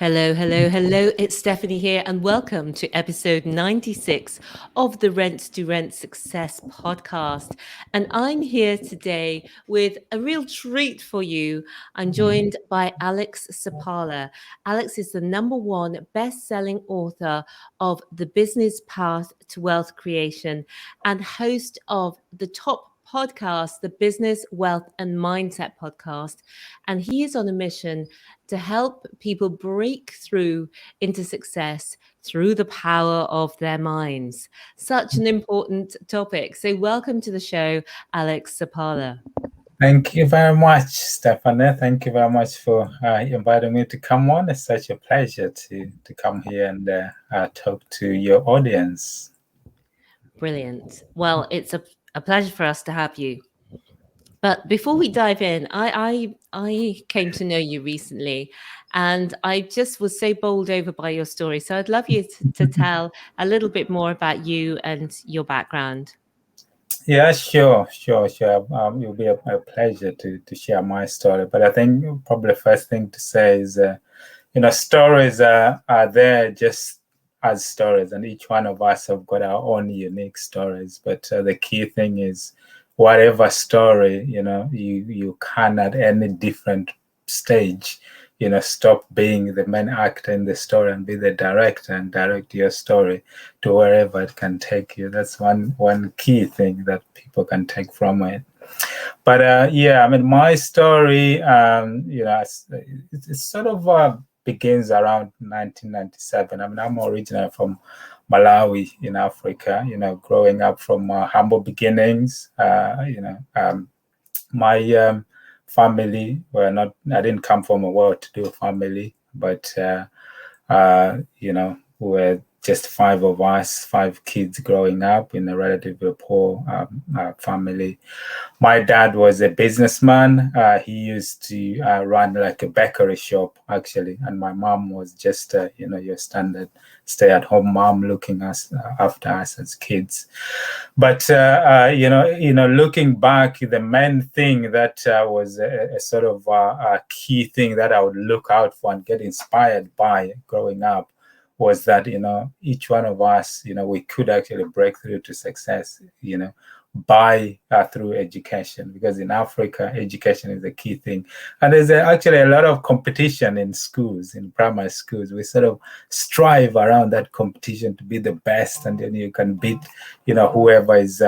Hello, hello, hello. It's Stephanie here, and welcome to episode 96 of the Rent to Rent Success podcast. And I'm here today with a real treat for you. I'm joined by Alex Sapala. Alex is the #1 best-selling author of The Business Path to Wealth Creation and host of the top podcast, the Business, Wealth, and Mindset podcast. And he is on a mission to help people break through into success through the power of their minds. Such an important topic. So, welcome to the show, Alex Sapala. Thank you very much, Stephanie. Thank you very much for inviting me to come on. It's such a pleasure to come here and talk to your audience. Brilliant. Well, it's a pleasure for us to have you. But before we dive in, I came to know you recently, and I just was so bowled over by your story. So I'd love you to tell a little bit more about you and your background. Yeah, sure. It'll be a pleasure to share my story. But I think probably the first thing to say is, stories are there just as stories, and each one of us have got our own unique stories. But the key thing is, whatever story, you can at any different stage, stop being the main actor in the story and be the director and direct your story to wherever it can take you. That's one key thing that people can take from it. But my story, it's sort of begins around 1997. I'm originally from Malawi in Africa, growing up from humble beginnings. My family I didn't come from a well-to-do family, but we're just 5 of us, 5 kids growing up in a relatively poor family. My dad was a businessman. He used to run like a bakery shop, actually, and my mom was just, your standard stay-at-home mom looking after us as kids. But looking back, the main thing that was a sort of a key thing that I would look out for and get inspired by growing up was that each one of us, we could actually break through to success, by through education, because in Africa education is a key thing, and there's actually a lot of competition in schools, in primary schools. We sort of strive around that competition to be the best, and then you can beat whoever is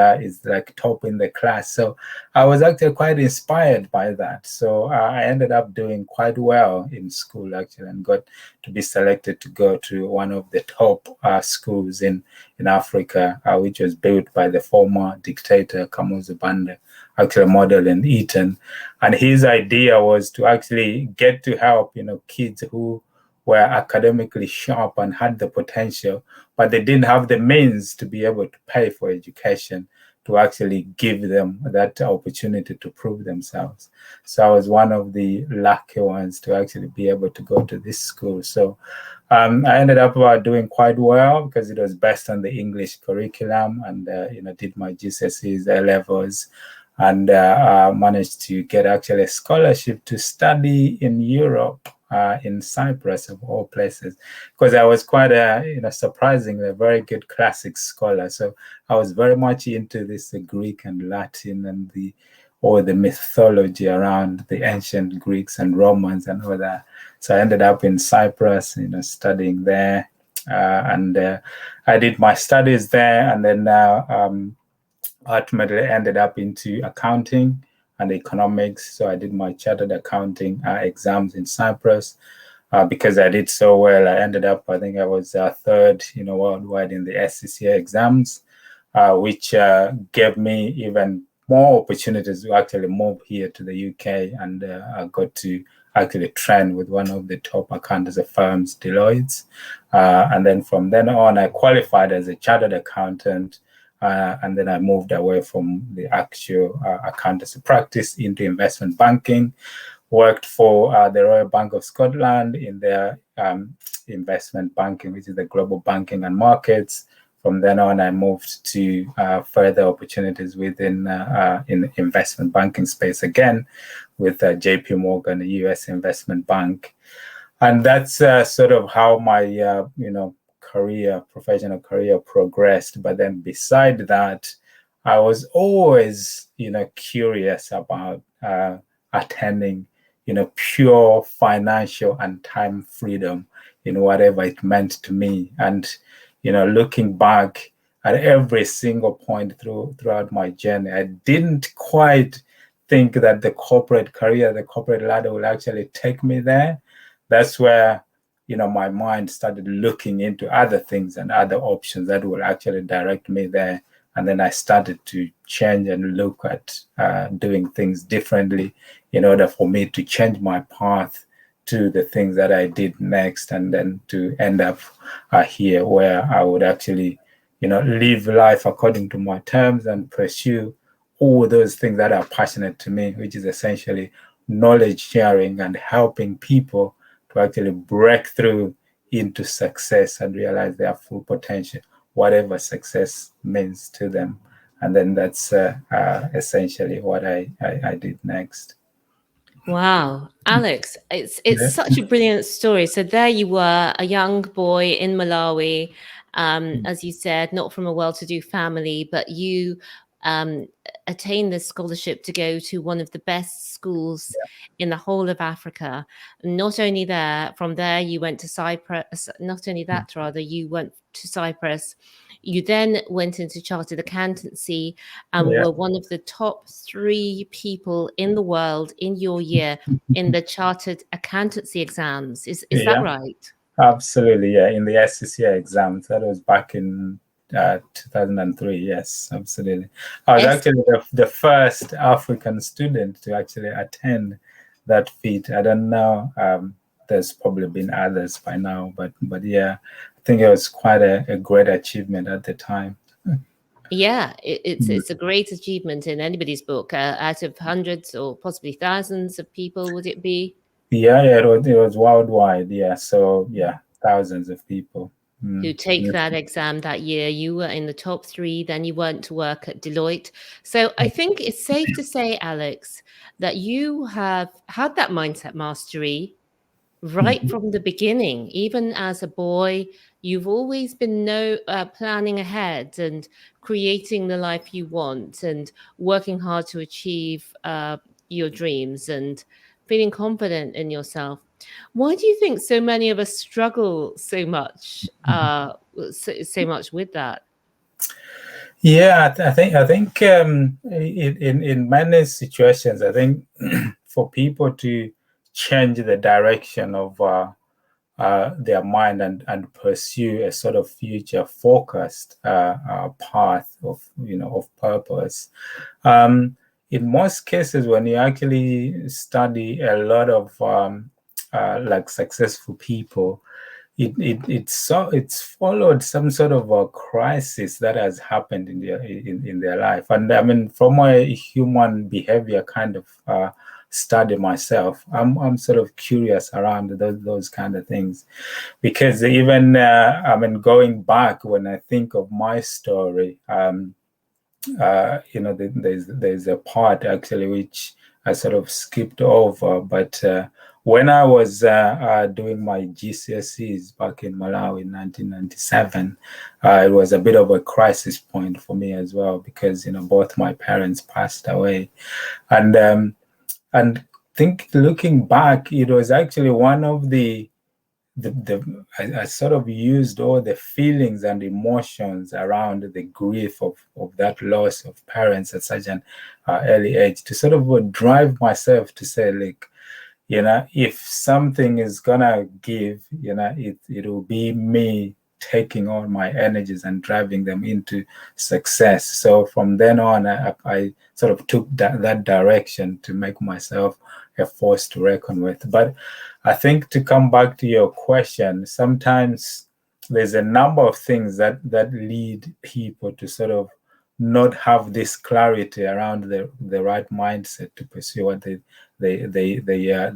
like top in the class. So I was actually quite inspired by that, so I ended up doing quite well in school actually, and got to be selected to go to one of the top schools in Africa, which was built by the former dictator Kamuzu Banda, actually modeled in Eton. And his idea was to actually get to help kids who were academically sharp and had the potential, but they didn't have the means to be able to pay for education, to actually give them that opportunity to prove themselves. So I was one of the lucky ones to actually be able to go to this school. So I ended up doing quite well because it was based on the English curriculum, and did my GCSEs, A levels, and managed to get actually a scholarship to study in Europe, in Cyprus of all places, because I was quite surprisingly a very good classics scholar. So I was very much into this Greek and Latin and the mythology around the ancient Greeks and Romans and all that. So I ended up in Cyprus, studying there, and I did my studies there, and then ultimately ended up into accounting and economics. So I did my chartered accounting exams in Cyprus. Because I did so well, I ended up, I think I was third, worldwide in the SCCA exams, which gave me even more opportunities to actually move here to the UK, and I got to actually train with one of the top accountancy firms, Deloitte. And then from then on, I qualified as a chartered accountant. And then I moved away from the actual accountancy practice into investment banking, worked for the Royal Bank of Scotland in their investment banking, which is the global banking and markets. From then on, I moved to further opportunities within in investment banking space again with JP Morgan, a US investment bank. And that's sort of how my professional career progressed. But then beside that, I was always curious about attaining pure financial and time freedom in whatever it meant to me. And looking back at every single point throughout my journey, I didn't quite think that the corporate career, the corporate ladder will actually take me there. That's where my mind started looking into other things and other options that will actually direct me there. And then I started to change and look at doing things differently in order for me to change my path to the things that I did next, and then to end up here where I would actually live life according to my terms and pursue all those things that are passionate to me, which is essentially knowledge sharing and helping people to actually break through into success and realize their full potential, whatever success means to them. And then that's essentially what I did next. Wow, Alex, it's Yeah. such a brilliant story. So there you were, a young boy in Malawi, as you said, not from a well-to-do family, but you um, attained this scholarship to go to one of the best schools in the whole of Africa. Not only there, from there you went to Cyprus. Not only that, rather, you went to Cyprus. You then went into chartered accountancy and Yeah. were one of the top 3 people in the world in your year in the chartered accountancy exams. Is that Yeah. right? Absolutely. Yeah. In the SCCA exams, that was back in 2003. Yes, absolutely. I was S actually the first African student to actually attend that feat. I don't know. There's probably been others by now, but yeah, I think it was quite a great achievement at the time. Yeah, it's a great achievement in anybody's book. Out of hundreds or possibly thousands of people, would it be? Yeah, it was worldwide. Yeah, so yeah, thousands of people. Who take that exam that year. You were in the top 3, then you went to work at Deloitte. So I think it's safe to say, Alex, that you have had that mindset mastery right from the beginning. Even as a boy, you've always been planning ahead and creating the life you want and working hard to achieve your dreams and feeling confident in yourself. Why do you think so many of us struggle so much, so much with that? Yeah, I think in many situations, I think for people to change the direction of their mind and pursue a sort of future focused path of of purpose. In most cases, when you actually study a lot of like successful people, it's followed some sort of a crisis that has happened in their life. And I mean, from a human behavior kind of study myself, I'm sort of curious around those kind of things, because even I mean, going back, when I think of my story, there's a part actually which I sort of skipped over, but when I was doing my GCSEs back in Malawi in 1997, it was a bit of a crisis point for me as well, because both my parents passed away, and think looking back, it was actually one of I sort of used all the feelings and emotions around the grief of that loss of parents at such an early age to sort of drive myself to say, like, if something is gonna give, it will be me taking all my energies and driving them into success. So from then on, I sort of took that direction to make myself a force to reckon with. But I think, to come back to your question, sometimes there's a number of things that lead people to sort of not have this clarity around the right mindset to pursue what they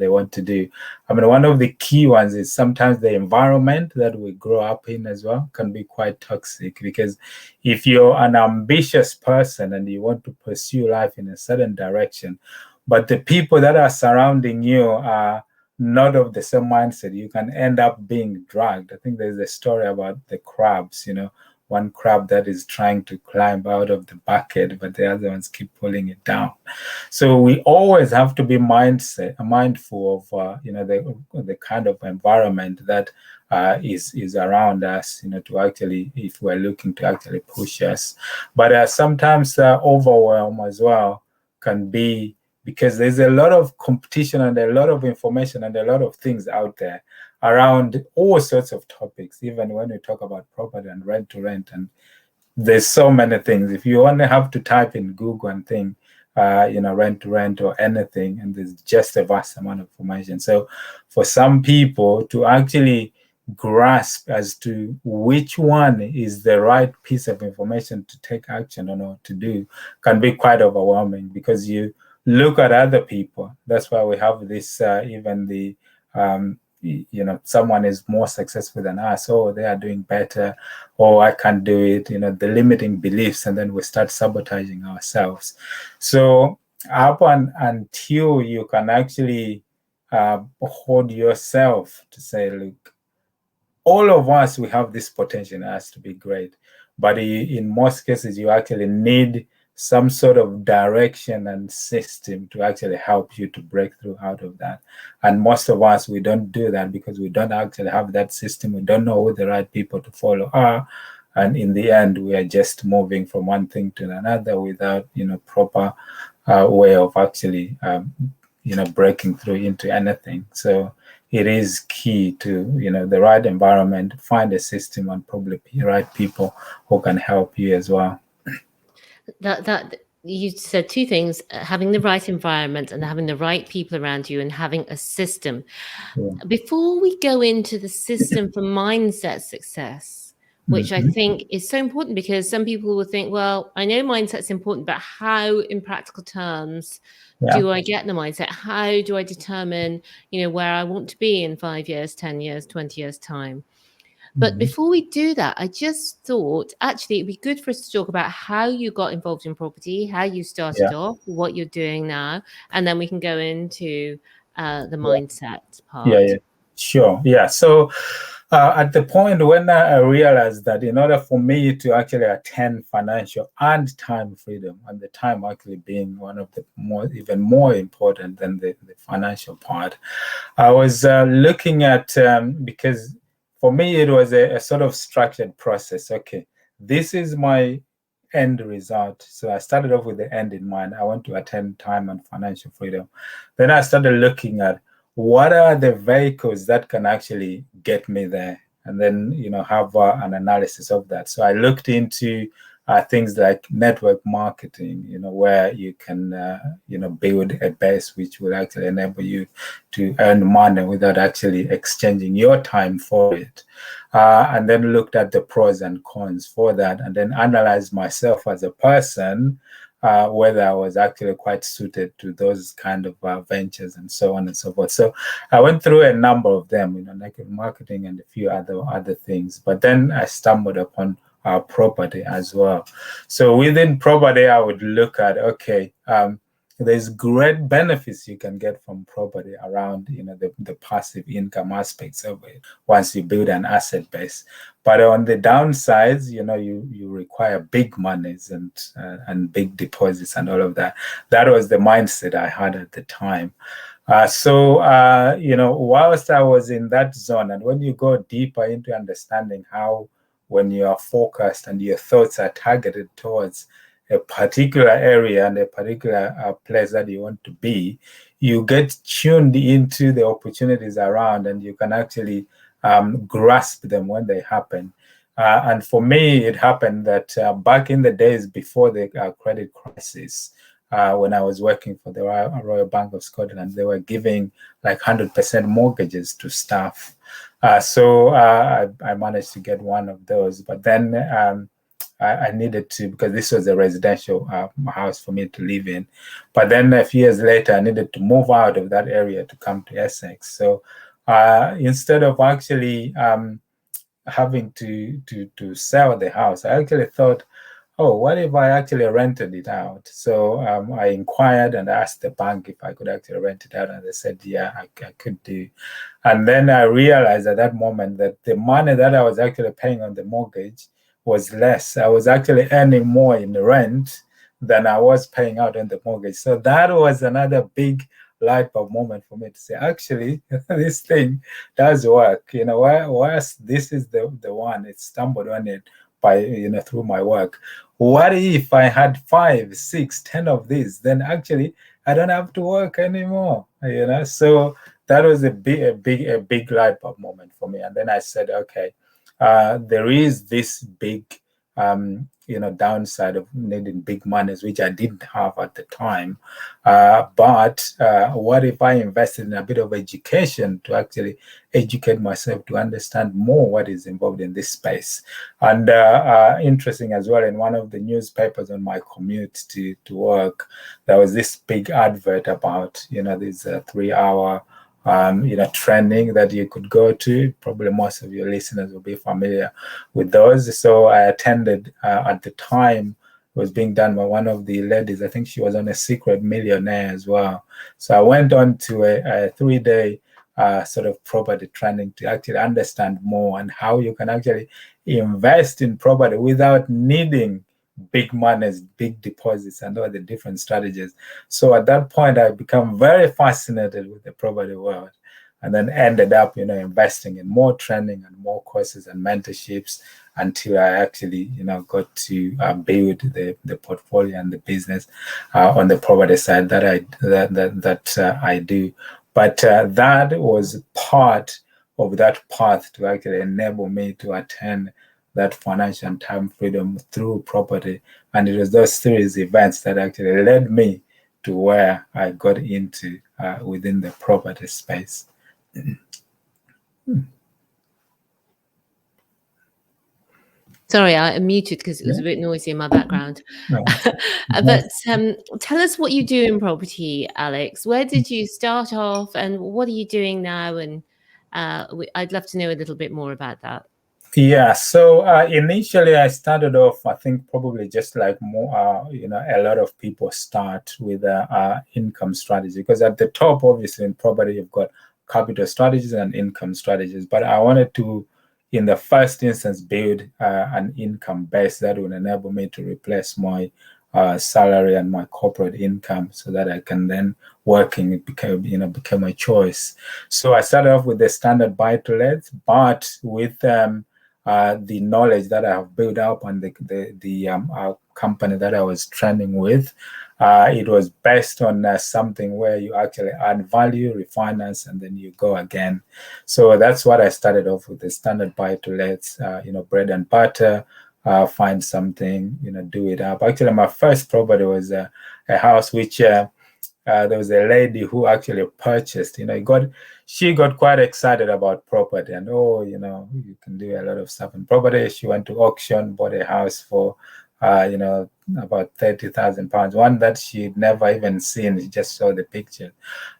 want to do. I mean, one of the key ones is sometimes the environment that we grow up in as well can be quite toxic, because if you're an ambitious person and you want to pursue life in a certain direction, but the people that are surrounding you are not of the same mindset, you can end up being dragged. I think there's a story about the crabs, one crab that is trying to climb out of the bucket, but the other ones keep pulling it down. So we always have to be mindful of the kind of environment that is around us, to actually, if we're looking to actually push us. But sometimes overwhelm as well can be, because there's a lot of competition and a lot of information and a lot of things out there around all sorts of topics, even when we talk about property and rent to rent. And there's so many things. If you only have to type in Google and think, rent to rent or anything, and there's just a vast amount of information. So for some people to actually grasp as to which one is the right piece of information to take action on or to do can be quite overwhelming, because you look at other people. That's why we have this, even the, someone is more successful than us, or they are doing better, or I can't do it, the limiting beliefs, and then we start sabotaging ourselves. So up until you can actually hold yourself to say, look, all of us, we have this potential in us to be great. But in most cases, you actually need some sort of direction and system to actually help you to break through out of that. And most of us, we don't do that because we don't actually have that system. We don't know who the right people to follow are. And in the end, we are just moving from one thing to another without, proper way of actually, breaking through into anything. So it is key to, the right environment, find a system, and probably the right people who can help you as well. That you said two things: having the right environment and having the right people around you, and having a system. Yeah. Before we go into the system for mindset success, which I think is so important, because some people will think, well, I know mindset's important, but how, in practical terms, do I get the mindset? How do I determine, where I want to be in 5 years, 10 years, 20 years time? But before we do that, I just thought actually it'd be good for us to talk about how you got involved in property, how you started off, what you're doing now, and then we can go into the mindset part. Yeah, sure. Yeah. So at the point when I realized that in order for me to actually attain financial and time freedom, and the time actually being one of the even more important than the financial part, I was looking at, because for me, it was a sort of structured process. Okay, this is my end result. So I started off with the end in mind. I want to attain time and financial freedom. Then I started looking at what are the vehicles that can actually get me there, and then have an analysis of that. So I looked into things like network marketing, where you can build a base which will actually enable you to earn money without actually exchanging your time for it. And then looked at the pros and cons for that, and then analyzed myself as a person, whether I was actually quite suited to those kind of ventures and so on and so forth. So I went through a number of them, network marketing and a few other things. But then I stumbled upon property as well. So within property, I would look at, okay, there's great benefits you can get from property around, the passive income aspects of it once you build an asset base. But on the downsides, you require big monies and big deposits and all of that. That was the mindset I had at the time. So whilst I was in that zone, and when you go deeper into understanding how, when you are focused and your thoughts are targeted towards a particular area and a particular place that you want to be, you get tuned into the opportunities around, and you can actually grasp them when they happen. And for me, it happened that back in the days before the credit crisis, when I was working for the Royal Bank of Scotland, they were giving like 100% mortgages to staff. So I managed to get one of those. But then I needed to, because this was a residential house for me to live in. But then a few years later, I needed to move out of that area to come to Essex. So instead of actually having to sell the house, I actually thought, oh, what if I actually rented it out? So I inquired and asked the bank if I could actually rent it out, and they said, yeah, I could do. And then I realized at that moment that the money that I was actually paying on the mortgage was less. I was actually earning more in the rent than I was paying out on the mortgage. So that was another big light bulb moment for me to say, actually, this thing does work. You know, whereas this is the one, it stumbled on it by, through my work. What if I had 5, 6, 10 of these? Then actually I don't have to work anymore. So that was a big light bulb moment for me. And then I said, okay, there is this big downside of needing big monies, which I didn't have at the time. But what if I invested in a bit of education to actually educate myself to understand more what is involved in this space? And interesting as well, in one of the newspapers on my commute to work, there was this big advert about, this 3-hour training that you could go to. Probably most of your listeners will be familiar with those. So I attended at the time. It was being done by one of the ladies. I think she was on A Secret Millionaire as well. So I went on to a 3-day sort of property training to actually understand more and how you can actually invest in property without needing big monies, big deposits, and all the different strategies. So at that point, I became very fascinated with the property world, and then ended up, investing in more training and more courses and mentorships until I actually, got to build the portfolio and the business on the property side that I do. But that was part of that path to actually enable me to attain that financial and time freedom through property. And it was those series events that actually led me to where I got into within the property space. Sorry, I muted because it was a bit noisy in my background. No. But tell us what you do in property, Alex. Where did you start off, and what are you doing now? And I'd love to know a little bit more about that. Yeah, so initially I started off, I think probably just like more, a lot of people start with income strategy, because at the top, obviously in property, you've got capital strategies and income strategies. But I wanted to, in the first instance, build an income base that would enable me to replace my salary and my corporate income, so that I can then working became a choice. So I started off with the standard buy to let, but with the knowledge that I have built up on the company that I was training with, it was based on something where you actually add value, refinance, and then you go again. So that's what I started off with, the standard buy to let, bread and butter. Find something, do it up. Actually, my first property was a house which there was a lady who actually purchased, she got quite excited about property, and you can do a lot of stuff in property. She went to auction, bought a house for about £30,000, one that she'd never even seen. She just saw the picture.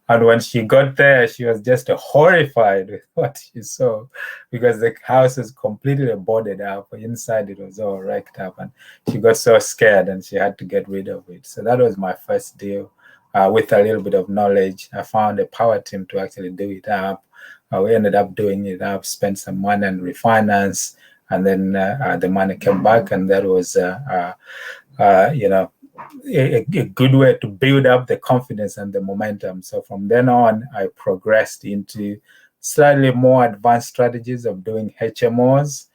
And when she got there, she was just horrified with what she saw, because the house is completely boarded up. Inside, it was all wrecked up, and she got so scared and she had to get rid of it. So that was my first deal. With a little bit of knowledge, I found a power team to actually do it up. We ended up doing it up, spent some money and refinance, and then the money came back, and that was, a good way to build up the confidence and the momentum. So from then on, I progressed into slightly more advanced strategies of doing HMOs.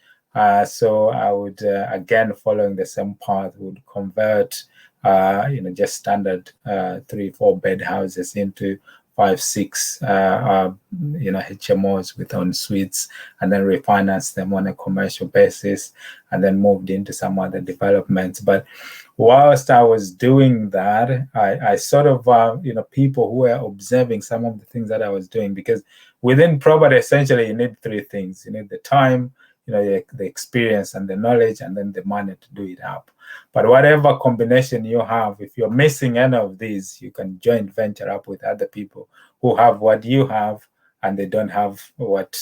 So I would, again, following the same path, would convert just standard 3-4 bed houses into 5-6 HMOs with en suites, and then refinance them on a commercial basis, and then moved into some other developments. But whilst I was doing that, I sort of people who were observing some of the things that I was doing, because within property, essentially you need 3 things. You need the time, the experience and the knowledge, and then the money to do it up. But whatever combination you have, if you're missing any of these, you can joint venture up with other people who have what you have, and they don't have what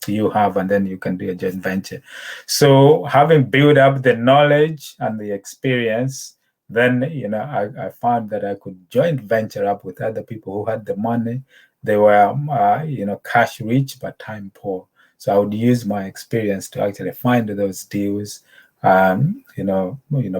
you have, and then you can do a joint venture. So having built up the knowledge and the experience, then I found that I could joint venture up with other people who had the money. They were cash rich but time poor. So I would use my experience to actually find those deals,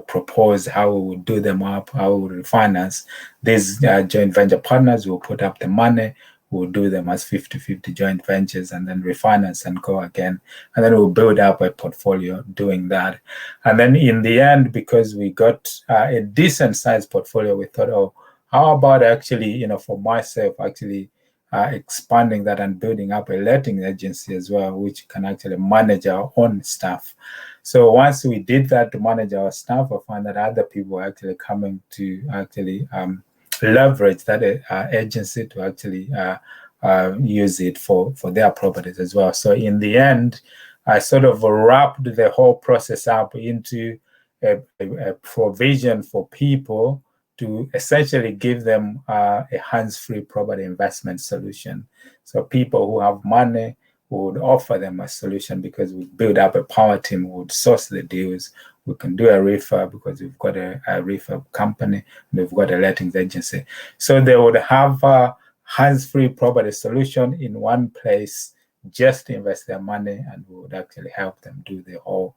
propose how we would do them up, how we would refinance. These joint venture partners will put up the money. We'll do them as 50-50 joint ventures and then refinance and go again. And then we'll build up a portfolio doing that. And then in the end, because we got a decent sized portfolio, we thought, oh, how about actually, for myself, actually expanding that and building up a letting agency as well, which can actually manage our own staff. So once we did that to manage our staff, I found that other people were actually coming to actually leverage that agency to actually use it for their properties as well. So in the end, I sort of wrapped the whole process up into a provision for people to essentially give them a hands-free property investment solution. So people who have money, would offer them a solution because we build up a power team, we would source the deals. We can do a refurb because we've got a refurb company and we've got a lettings agency. So they would have a hands-free property solution in one place, just to invest their money, and we would actually help them do the whole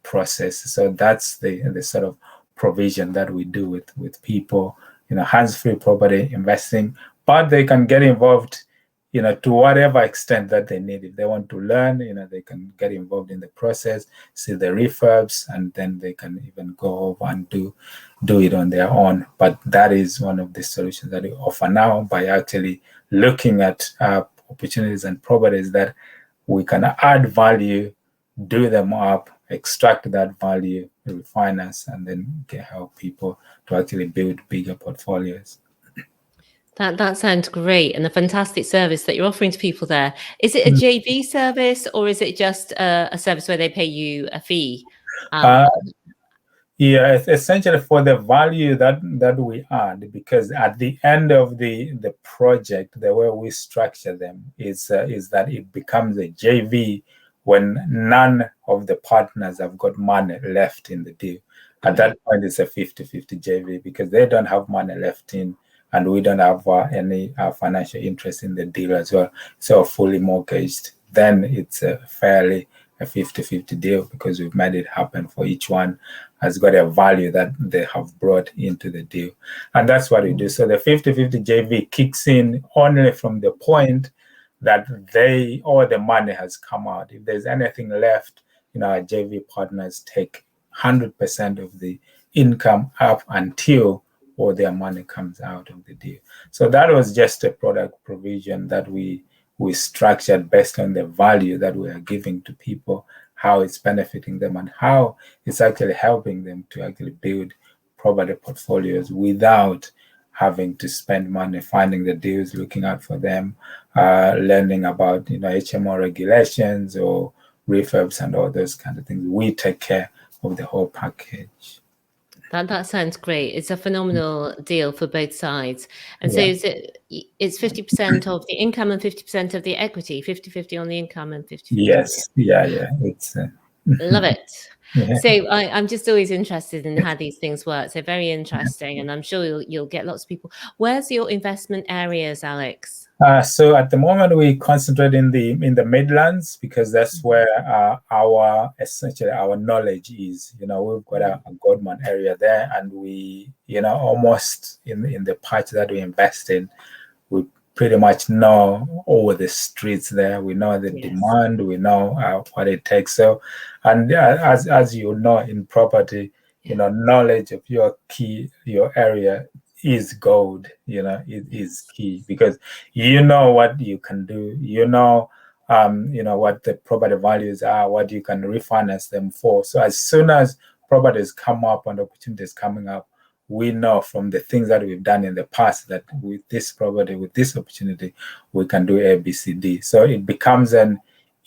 process. So that's the sort of provision that we do with people, hands-free property investing, but they can get involved to whatever extent that they need. If they want to learn, they can get involved in the process, see the refurbs, and then they can even go over and do it on their own. But that is one of the solutions that we offer now, by actually looking at opportunities and properties that we can add value, do them up, extract that value, refinance, and then help people to actually build bigger portfolios. That sounds great, and a fantastic service that you're offering to people there. Is it a JV service, or is it just a service where they pay you a fee? Yeah, it's essentially for the value that we add, because at the end of the project, the way we structure them is that it becomes a JV when none of the partners have got money left in the deal. At that point, it's a 50-50 JV because they don't have money left in, and we don't have any financial interest in the deal as well. So fully mortgaged, then it's a 50-50 deal because we've made it happen for each one, has got a value that they have brought into the deal. And that's what we do. So the 50-50 JV kicks in only from the point that all the money has come out. If there's anything left, our JV partners take 100% of the income up until all their money comes out of the deal. So that was just a product provision that we structured based on the value that we are giving to people, how it's benefiting them, and how it's actually helping them to actually build property portfolios without having to spend money finding the deals, looking out for them, learning about HMO regulations or refurbs and all those kind of things. We take care of the whole package. That sounds great. It's a phenomenal deal for both sides. And so it's 50% of the income and 50% of the equity, 50-50 on the income and 50-50. Yes. Yeah. It's love it. Yeah. So I'm just always interested in how these things work. So very interesting. And I'm sure you'll get lots of people. Where's your investment areas, Alex? So at the moment we concentrate in the Midlands because that's where our knowledge is. We've got a Godman area there, and we almost in the patch that we invest in, we pretty much know all the streets there. We know the demand. We know what it takes. So, and as you know, in property, knowledge of your area is gold. It is key because what you can do, what the property values are, what you can refinance them for. So as soon as properties come up and opportunities coming up, we know from the things that we've done in the past that with this property, with this opportunity, we can do A, B, C, D. So it becomes an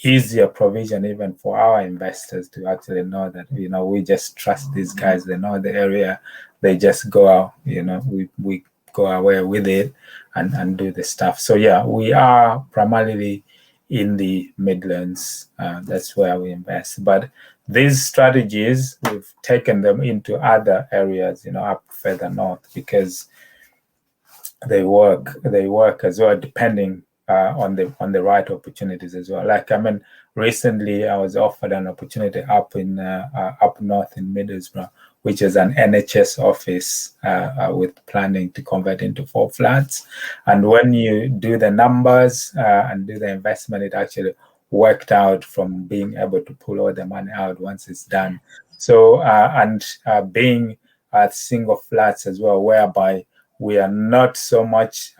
easier provision even for our investors to actually know that, we just trust these guys. They know the area. They just go out, we go away with it and do the stuff. So yeah, we are primarily in the Midlands. That's where we invest. But these strategies, we've taken them into other areas, up further north, because they work as well, depending on the right opportunities as well. Like, recently I was offered an opportunity up north in Middlesbrough, which is an NHS office with planning to convert into 4 flats. And when you do the numbers and do the investment, it actually worked out from being able to pull all the money out once it's done. So being single flats as well, whereby we are not so much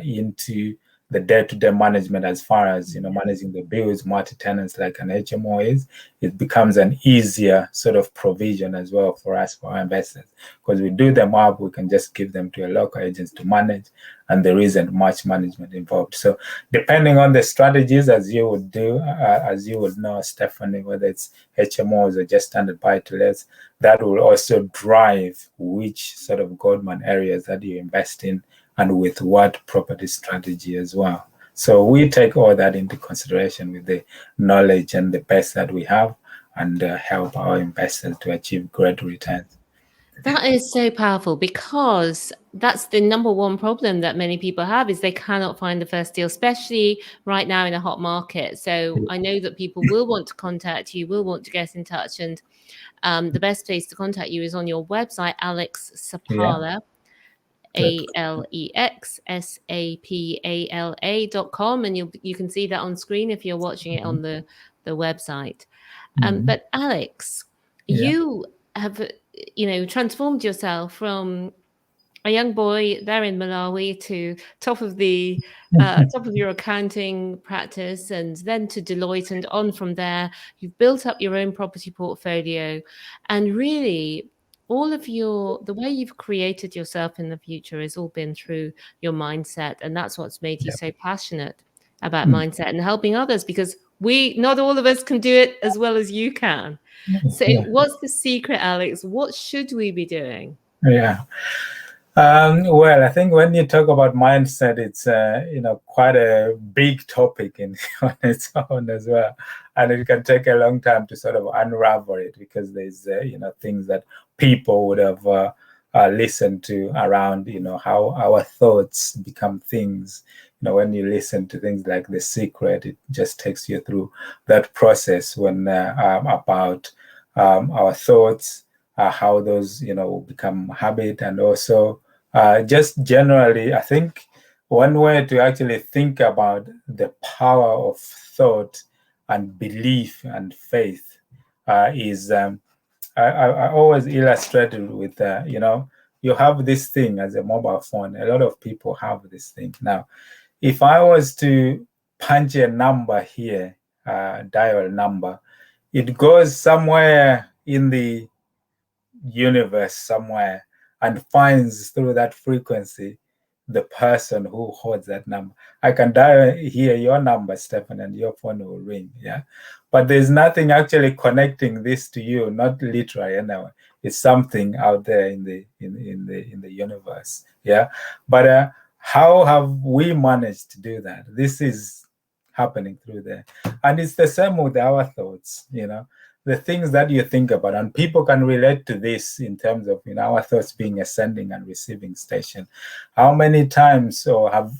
into the day-to-day management as far as managing the bills, multi-tenants like an HMO is. It becomes an easier sort of provision as well for us, for our investors, because we do them up, we can just give them to a local agents to manage, and there isn't much management involved. So depending on the strategies, as you would know, Stephanie, whether it's HMOs or just standard buy-to-lets, that will also drive which sort of Goldman areas that you invest in and with what property strategy as well. So we take all that into consideration with the knowledge and the base that we have, and help our investors to achieve great returns. That is so powerful, because that's the number one problem that many people have, is they cannot find the first deal, especially right now in a hot market. So I know that people will want to contact you, will want to get in touch, and the best place to contact you is on your website, Alex Sapala, AlexSapala.com, and you can see that on screen if you're watching it on the website. But Alex, you have transformed yourself from a young boy there in Malawi to top of your accounting practice, and then to Deloitte, and on from there. You've built up your own property portfolio, and really the way you've created yourself in the future has all been through your mindset, and that's what's made you so passionate about mindset and helping others, because not all of us can do it as well as you can. So what's the secret, Alex? What should we be doing? Well, I think when you talk about mindset, it's quite a big topic on its own as well, and it can take a long time to sort of unravel it, because there's things that people would have listened to around how our thoughts become things. When you listen to things like The Secret, it just takes you through that process when about our thoughts, how those become habit, and also just generally, I think one way to actually think about the power of thought and belief and faith is I always illustrate it with you have this thing as a mobile phone. A lot of people have this thing. Now, if I was to punch a number here, dial number, it goes somewhere in the universe somewhere and finds through that frequency the person who holds that number. I can dial here your number, Stephen, and your phone will ring. But there's nothing actually connecting this to you, not literally anyway. It's something out there in the universe. But how have we managed to do that? This is happening through there, and it's the same with our thoughts. The things that you think about, and people can relate to this in terms of our thoughts being a sending and receiving station. How many times, or have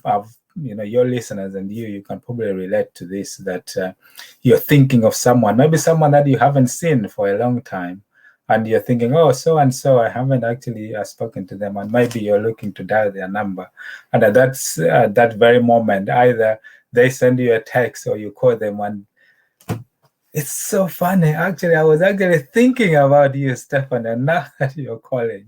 your listeners and you can probably relate to this, that you're thinking of someone, maybe someone that you haven't seen for a long time, and you're thinking, oh, so and so, I haven't actually spoken to them, and maybe you're looking to dial their number, and at that very moment, either they send you a text or you call them, and it's so funny. Actually, I was actually thinking about you, Stefan, and now that you're calling,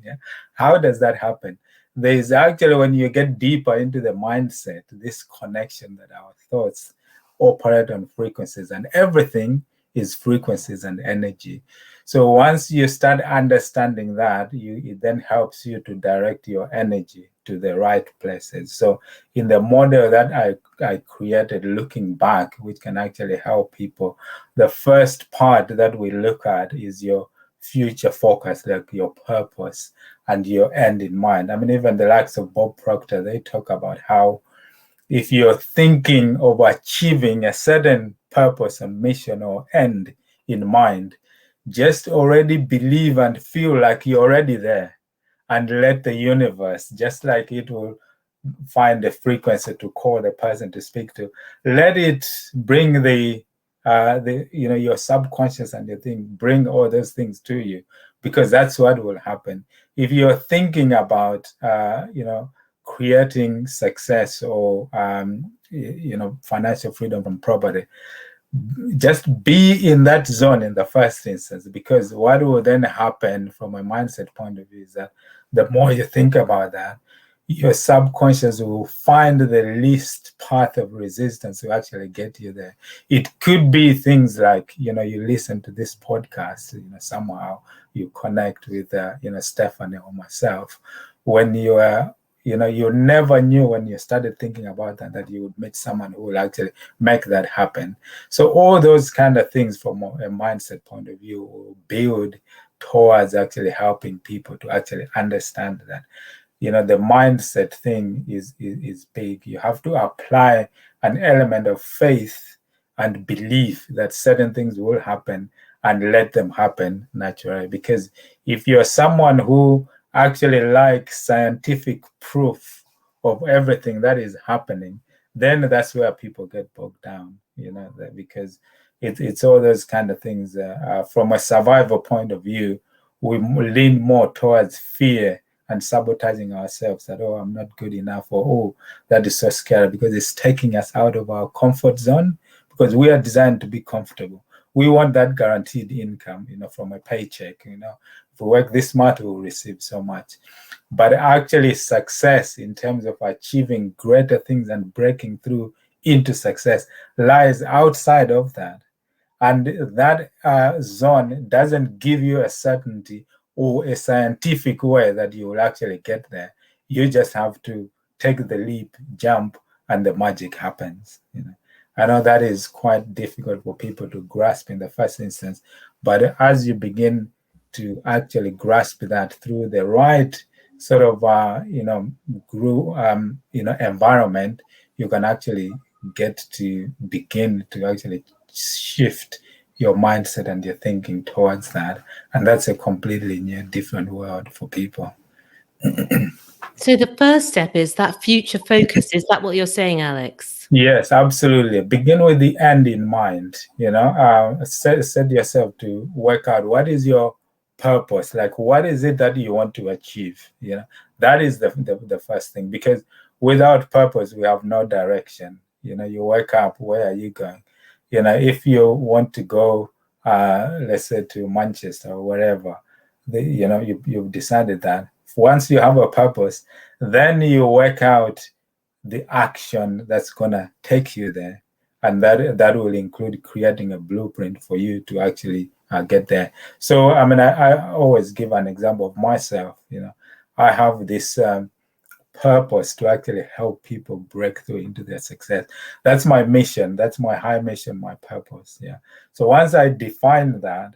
how does that happen? There's actually, when you get deeper into the mindset, this connection that our thoughts operate on frequencies, and everything is frequencies and energy. So once you start understanding that, it then helps you to direct your energy to the right places. So in the model that I created, looking back, which can actually help people, the first part that we look at is your future focus, like your purpose and your end in mind. I mean, even the likes of Bob Proctor, they talk about how if you're thinking of achieving a certain purpose and mission or end in mind, just already believe and feel like you're already there, and let the universe, just like it will find the frequency to call the person to speak to, let it bring the your subconscious and your thing, bring all those things to you, because that's what will happen. If you're thinking about creating success or financial freedom from property, just be in that zone in the first instance, because what will then happen from a mindset point of view is that the more you think about that, your subconscious will find the least path of resistance to actually get you there. It could be things like, you listen to this podcast, somehow you connect with, Stephanie or myself. When you are, you never knew when you started thinking about that you would meet someone who will actually make that happen. So all those kind of things from a mindset point of view will build towards actually helping people to actually understand that, the mindset thing is big. You have to apply an element of faith and belief that certain things will happen, and let them happen naturally. Because if you're someone who actually likes scientific proof of everything that is happening, then that's where people get bogged down, because it's all those kind of things. From a survival point of view, we lean more towards fear and sabotaging ourselves, that, oh, I'm not good enough, or, oh, that is so scary, because it's taking us out of our comfort zone, because we are designed to be comfortable. We want that guaranteed income, from a paycheck. If we work this much, we'll receive so much. But actually, success in terms of achieving greater things and breaking through into success lies outside of that. And that zone doesn't give you a certainty or a scientific way that you will actually get there. You just have to take the leap, jump, and the magic happens. I know that is quite difficult for people to grasp in the first instance, but as you begin to actually grasp that through the right sort of environment, you can actually get to begin to actually shift your mindset and your thinking towards that. And that's a completely new, different world for people. So the first step is that future focus. Is that what you're saying, Alex? Yes, absolutely. Begin with the end in mind. Set yourself to work out what is your purpose. Like, what is it that you want to achieve? That is the first thing, because without purpose, we have no direction. You wake up, where are you going? If you want to go, let's say, to Manchester or wherever, you've decided that. Once you have a purpose, then you work out the action that's gonna take you there, and that will include creating a blueprint for you to actually get there. So I always give an example of myself. I have this purpose to actually help people break through into their success. That's my mission. That's my high mission, my purpose. Yeah. So once I define that,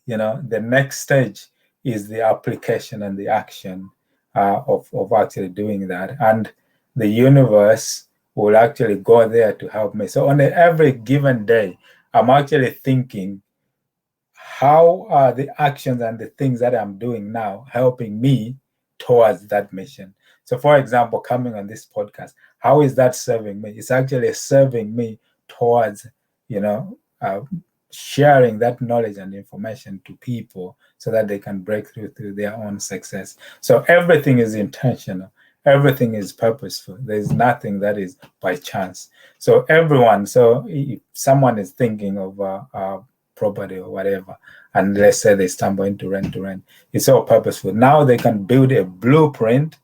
the next stage is the application and the action of actually doing that. And the universe will actually go there to help me. So on every given day, I'm actually thinking, how are the actions and the things that I'm doing now helping me towards that mission? So, for example, coming on this podcast, how is that serving me? It's actually serving me towards, sharing that knowledge and information to people so that they can break through to their own success. So everything is intentional. Everything is purposeful. There's nothing that is by chance. So if someone is thinking of property or whatever, and let's say they stumble into rent to rent, it's all purposeful. Now they can build a blueprint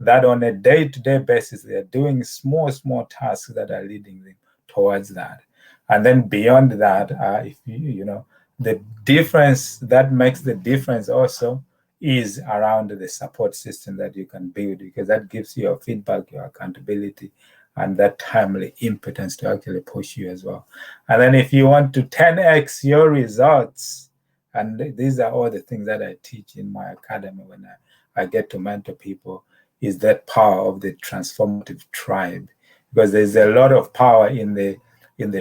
that on a day-to-day basis, they're doing small tasks that are leading them towards that. And then beyond that, if the difference that makes the difference also is around the support system that you can build, because that gives you your feedback, your accountability, and that timely impotence to actually push you as well. And then if you want to 10x your results, and these are all the things that I teach in my academy when I get to mentor people, is that power of the transformative tribe. because there's a lot of power in the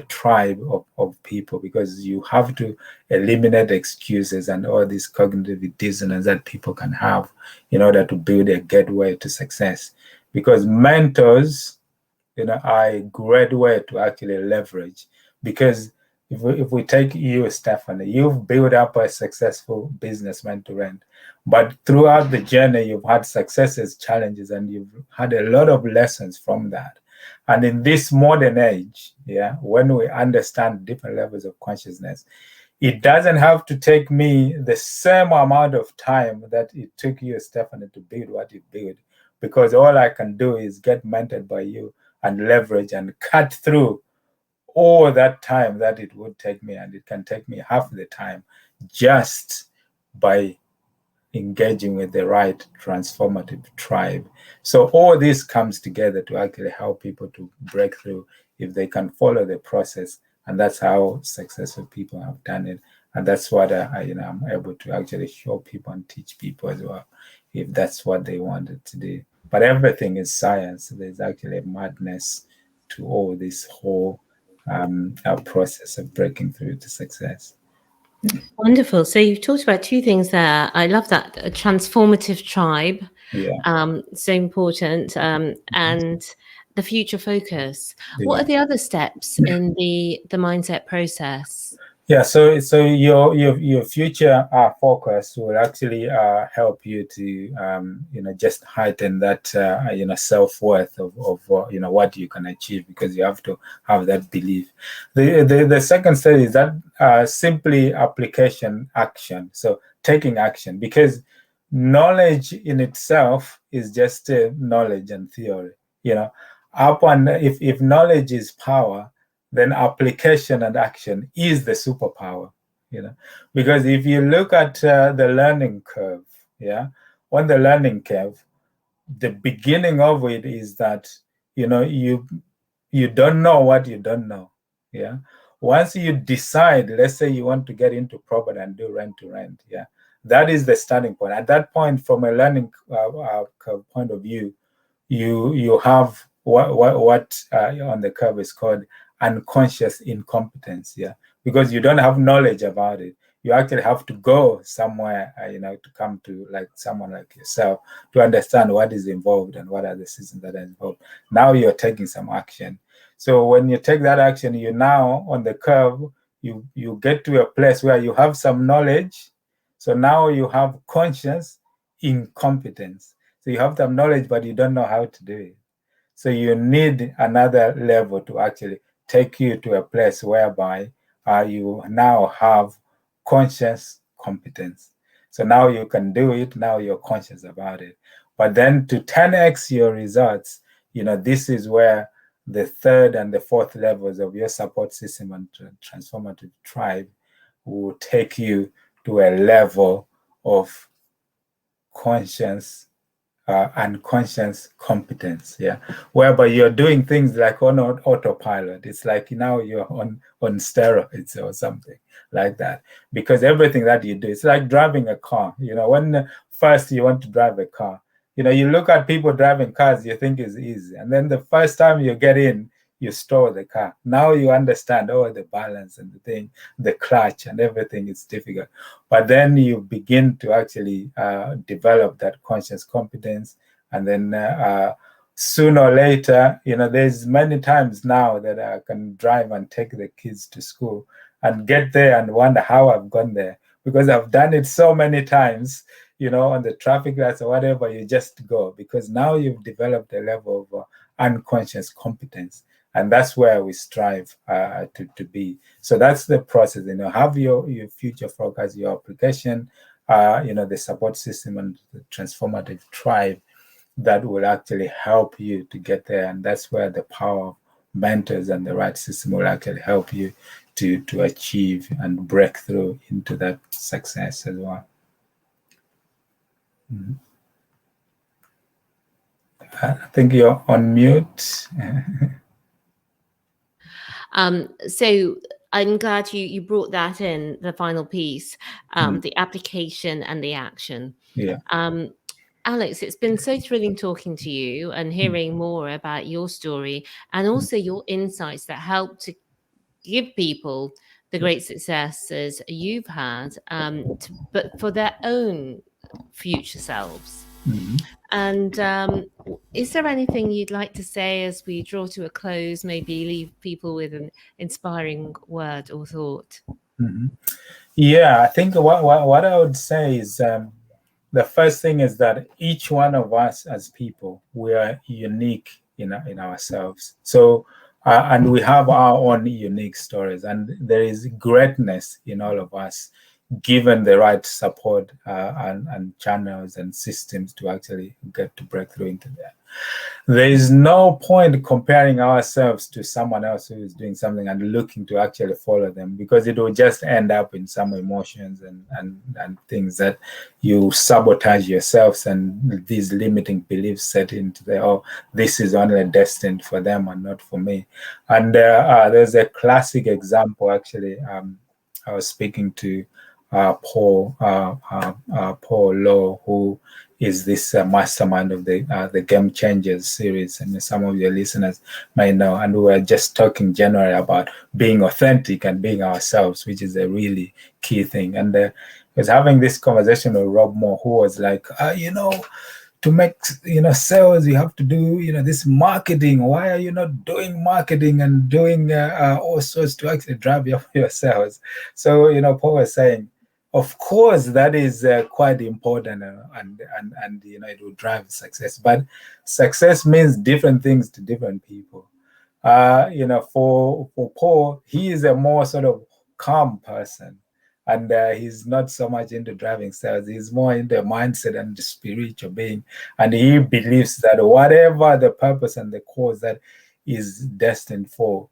tribe of people, because you have to eliminate excuses and all this cognitive dissonance that people can have in order to build a gateway to success. Because mentors, are a great way to actually leverage. Because if we take you, Stephanie, you've built up a successful business mentor, but throughout the journey, you've had successes, challenges, and you've had a lot of lessons from that. And in this modern age, when we understand different levels of consciousness, it doesn't have to take me the same amount of time that it took you, Stephanie, to build what you built, because all I can do is get mentored by you and leverage and cut through all that time that it would take me, and it can take me half the time just by engaging with the right transformative tribe. So all this comes together to actually help people to break through if they can follow the process. And that's how successful people have done it. And that's what I'm able to actually show people and teach people as well, if that's what they wanted to do. But everything is science. There's actually a madness to all this whole process of breaking through to success. Wonderful. So you've talked about two things there. I love that, a transformative tribe. Yeah. So important, and the future focus. What Yeah. are the other steps in the mindset process? Yeah, so your future focus will actually help you to just heighten that self-worth of what you can achieve, because you have to have that belief. The second step is that simply application, action. So taking action, because knowledge in itself is just knowledge and theory. If knowledge is power, then application and action is the superpower, because if you look at the learning curve, on the learning curve, the beginning of it is that, you don't know what you don't know. Once you decide, let's say you want to get into property and do rent to rent, that is the starting point. At that point, from a learning curve point of view, you have what on the curve is called unconscious incompetence, because you don't have knowledge about it. You actually have to go somewhere, to come to like someone like yourself to understand what is involved and what are the systems that are involved. Now you're taking some action. So when you take that action, you now on the curve, you get to a place where you have some knowledge. So now you have conscious incompetence. So you have some knowledge, but you don't know how to do it. So you need another level to actually take you to a place whereby you now have conscious competence. So now you can do it. Now you're conscious about it. But then to 10x your results, this is where the third and the fourth levels of your support system and transformative tribe will take you to a level of conscious unconscious competence, whereby you're doing things like on autopilot. It's like now you're on steroids or something like that, because everything that you do, it's like driving a car. When first you want to drive a car, you look at people driving cars, you think it's easy, and then the first time you get in, you store the car. Now you understand the balance and the clutch and everything is difficult. But then you begin to actually develop that conscious competence. And then sooner or later, there's many times now that I can drive and take the kids to school and get there and wonder how I've gone there, because I've done it so many times, on the traffic lights or whatever, you just go, because now you've developed a level of unconscious competence. And that's where we strive to be. So that's the process. Have your future focus, your application, the support system and the transformative tribe that will actually help you to get there. And that's where the power of mentors and the right system will actually help you to achieve and break through into that success as well. Mm-hmm. I think you're on mute. So I'm glad you brought that in, the final piece, the application and the action. Yeah. Alex, it's been so thrilling talking to you and hearing more about your story and also your insights that help to give people the great successes you've had, but for their own future selves. Mhm. And is there anything you'd like to say as we draw to a close, maybe leave people with an inspiring word or thought? Mhm. Yeah, I think what I would say is the first thing is that each one of us as people, we are unique in ourselves. So, and we have our own unique stories, and there is greatness in all of us, given the right support and channels and systems to actually get to break through into that. There is no point comparing ourselves to someone else who is doing something and looking to actually follow them, because it will just end up in some emotions and things that you sabotage yourselves, and these limiting beliefs set into the, oh, this is only destined for them and not for me. And there's a classic example actually. I was speaking to Paul Law, who is this mastermind of the Game Changers series, and some of your listeners may know. And we were just talking generally about being authentic and being ourselves, which is a really key thing. And I was having this conversation with Rob Moore, who was like, to make sales, you have to do this marketing. Why are you not doing marketing and doing all sorts to actually drive your sales? So Paul was saying, of course, that is quite important, and it will drive success. But success means different things to different people. For Paul, he is a more sort of calm person, and he's not so much into driving sales. He's more into mindset and the spiritual being, and he believes that whatever the purpose and the cause that is destined for,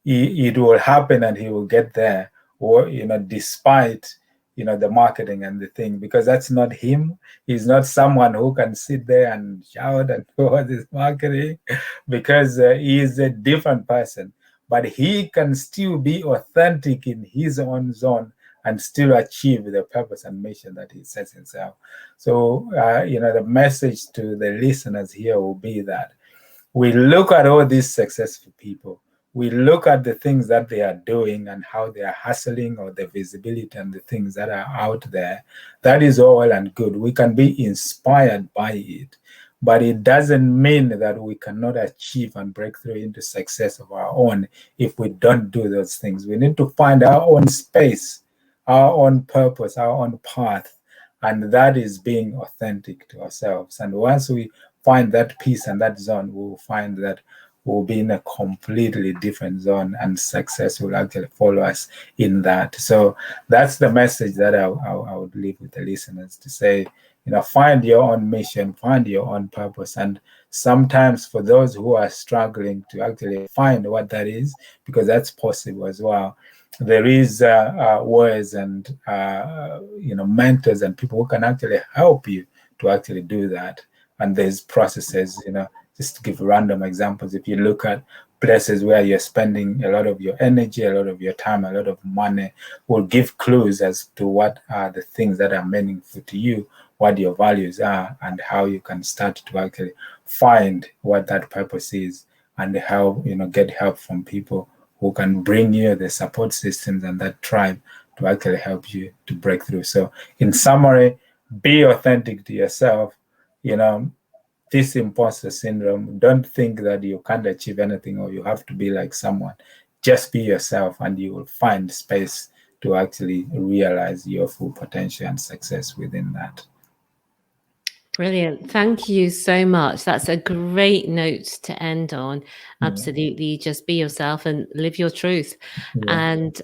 it will happen, and he will get there, or despite the marketing and the thing, because that's not him. He's not someone who can sit there and shout and do all this marketing, because he is a different person, but he can still be authentic in his own zone and still achieve the purpose and mission that he sets himself. So the message to the listeners here will be that we look at all these successful people, we look at the things that they are doing and how they are hustling, or the visibility and the things that are out there. That is all well and good. We can be inspired by it, but it doesn't mean that we cannot achieve and break through into success of our own if we don't do those things. We need to find our own space, our own purpose, our own path, and that is being authentic to ourselves. And once we find that peace and that zone, we will find that we'll be in a completely different zone, and success will actually follow us in that. So that's the message that I would leave with the listeners, to say, find your own mission, find your own purpose. And sometimes for those who are struggling to actually find what that is, because that's possible as well, there is ways and mentors and people who can actually help you to actually do that. And there's processes, just to give random examples. If you look at places where you're spending a lot of your energy, a lot of your time, a lot of money, will give clues as to what are the things that are meaningful to you, what your values are, and how you can start to actually find what that purpose is, and how get help from people who can bring you the support systems and that tribe to actually help you to break through. So in summary, be authentic to yourself. This imposter syndrome, don't think that you can't achieve anything or you have to be like someone. Just be yourself, and you will find space to actually realize your full potential and success within that. Brilliant. Thank you so much. That's a great note to end on. Absolutely. Just be yourself and live your truth. Yeah. And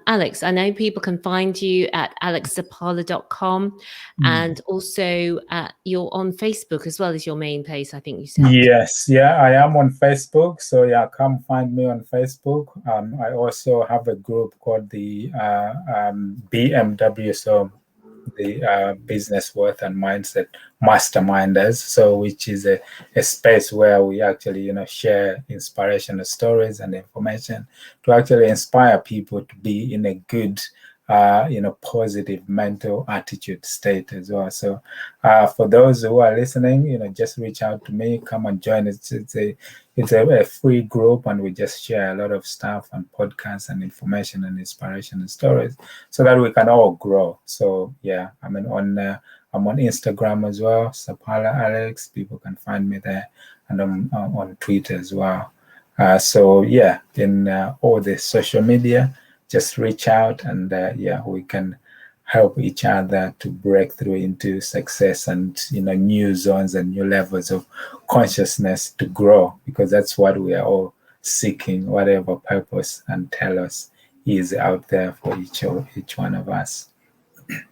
Alex, I know people can find you at alexsapala.com, and also you're on Facebook as well as your main place, I think you said. Yes, yeah, I am on Facebook. So yeah, come find me on Facebook. I also have a group called the BMW. So the business worth and mindset masterminders, so which is a space where we actually share inspirational stories and information to actually inspire people to be in a good positive mental attitude state as well. So for those who are listening, just reach out to me, come and join us. It's a free group, and we just share a lot of stuff and podcasts and information and inspiration and stories so that we can all grow. So yeah, I'm on Instagram as well, Sapala Alex. People can find me there, and I'm on Twitter as well. So yeah, in all the social media, just reach out, and yeah, we can help each other to break through into success and new zones and new levels of consciousness to grow, because that's what we are all seeking, whatever purpose and telos is out there for each one of us.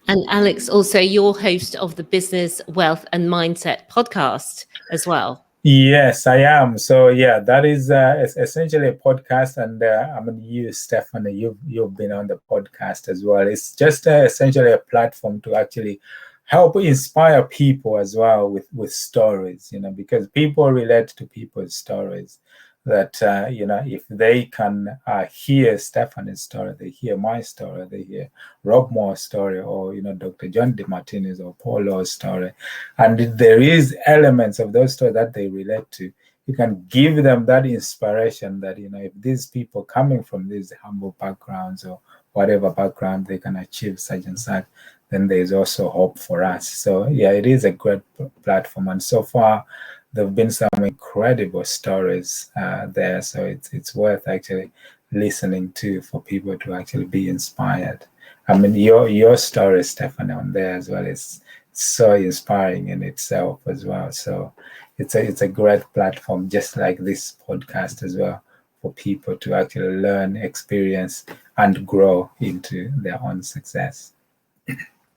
And Alex, also you're host of the Business, Wealth and Mindset podcast as well. Yes, I am. So yeah, that is essentially a podcast, and I'm going to use Stephanie. You've been on the podcast as well. It's just essentially a platform to actually help inspire people as well with stories. Because people relate to people's stories. That if they can hear Stephanie's story, they hear my story, they hear Rob Moore's story, or Dr. John DeMartinez or Paulo's story, and there is elements of those stories that they relate to, you can give them that inspiration that if these people coming from these humble backgrounds or whatever background, they can achieve such and such, then there's also hope for us. So yeah, it is a great platform, and so far there have been some incredible stories there, so it's worth actually listening to for people to actually be inspired. I mean, your story, Stephanie, on there as well is so inspiring in itself as well. So it's a great platform, just like this podcast as well, for people to actually learn, experience, and grow into their own success.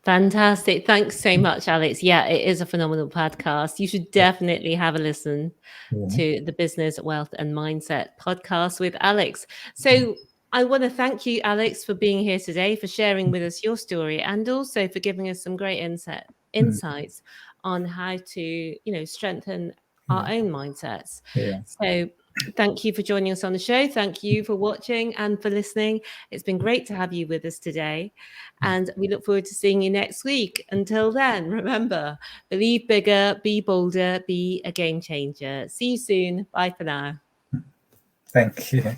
Fantastic. Thanks so much, Alex. Yeah, it is a phenomenal podcast. You should definitely have a listen to the Business, Wealth and Mindset podcast with Alex. So I want to thank you, Alex, for being here today, for sharing with us your story, and also for giving us some great insights on how to, strengthen our own mindsets. Yeah. So thank you for joining us on the show. Thank you for watching and for listening. It's been great to have you with us today. And we look forward to seeing you next week. Until then, remember, believe bigger, be bolder, be a game changer. See you soon. Bye for now. Thank you.